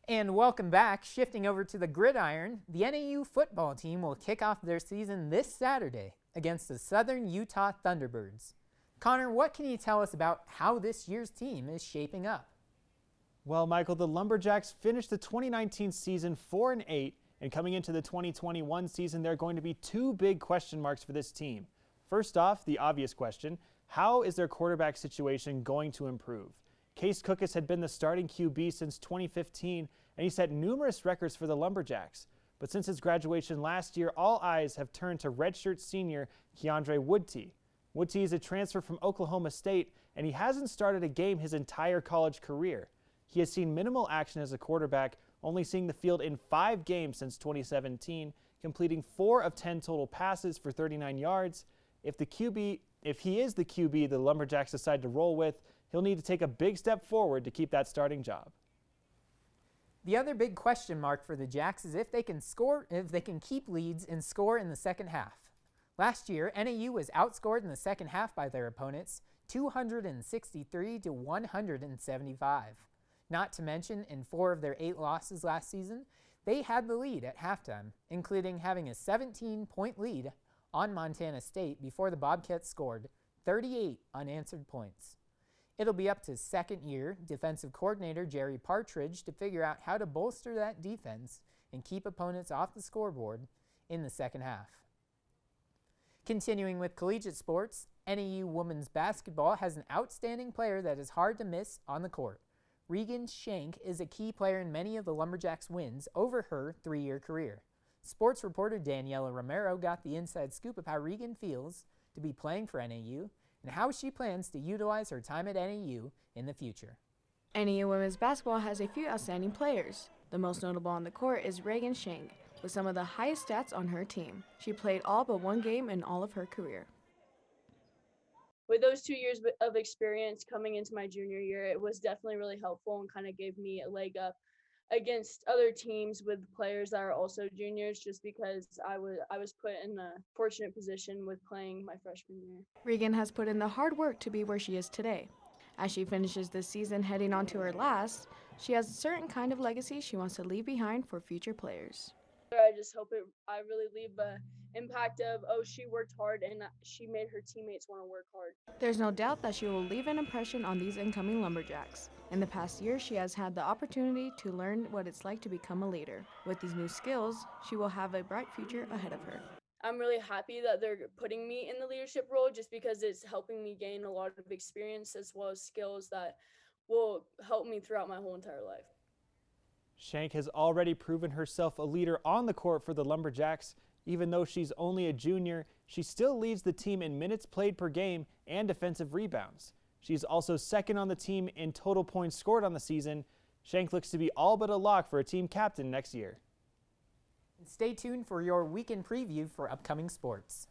And welcome back. Shifting over to the gridiron, the NAU football team will kick off their season this Saturday against the Southern Utah Thunderbirds. Connor, what can you tell us about how this year's team is shaping up? Well, Michael, the Lumberjacks finished the 2019 season 4-8, and coming into the 2021 season, there are going to be two big question marks for this team. First off, the obvious question, how is their quarterback situation going to improve? Case Cookus had been the starting QB since 2015, and he set numerous records for the Lumberjacks. But since his graduation last year, all eyes have turned to redshirt senior Keandre Woodtee. Woodtee is a transfer from Oklahoma State, and he hasn't started a game his entire college career. He has seen minimal action as a quarterback, only seeing the field in 5 games since 2017, completing 4 of 10 total passes for 39 yards. If he is the QB the Lumberjacks decide to roll with, he'll need to take a big step forward to keep that starting job. The other big question mark for the Jacks is if they can keep leads and score in the second half. Last year, NAU was outscored in the second half by their opponents, 263 to 175. Not to mention, in 4 of their 8 losses last season, they had the lead at halftime, including having a 17-point lead on Montana State before the Bobcats scored 38 unanswered points. It'll be up to second-year defensive coordinator Jerry Partridge to figure out how to bolster that defense and keep opponents off the scoreboard in the second half. Continuing with collegiate sports, NAU women's basketball has an outstanding player that is hard to miss on the court. Regan Schenk is a key player in many of the Lumberjacks' wins over her 3-year career. Sports reporter Daniela Romero got the inside scoop of how Regan feels to be playing for NAU and how she plans to utilize her time at NAU in the future. NAU women's basketball has a few outstanding players. The most notable on the court is Regan Schenk, with some of the highest stats on her team. She played all but 1 game in all of her career. With those 2 years of experience coming into my junior year, it was definitely really helpful and kind of gave me a leg up against other teams with players that are also juniors, just because I was put in a fortunate position with playing my freshman year. Regan has put in the hard work to be where she is today. As she finishes this season heading on to her last, she has a certain kind of legacy she wants to leave behind for future players. I just hope I really leave an impact of, she worked hard and she made her teammates want to work hard. There's no doubt that she will leave an impression on these incoming Lumberjacks. In the past year, she has had the opportunity to learn what it's like to become a leader. With these new skills, she will have a bright future ahead of her. I'm really happy that they're putting me in the leadership role just because it's helping me gain a lot of experience as well as skills that will help me throughout my whole entire life. Schenk has already proven herself a leader on the court for the Lumberjacks. Even though she's only a junior, she still leads the team in minutes played per game and defensive rebounds. She's also second on the team in total points scored on the season. Schenk looks to be all but a lock for a team captain next year. Stay tuned for your weekend preview for upcoming sports.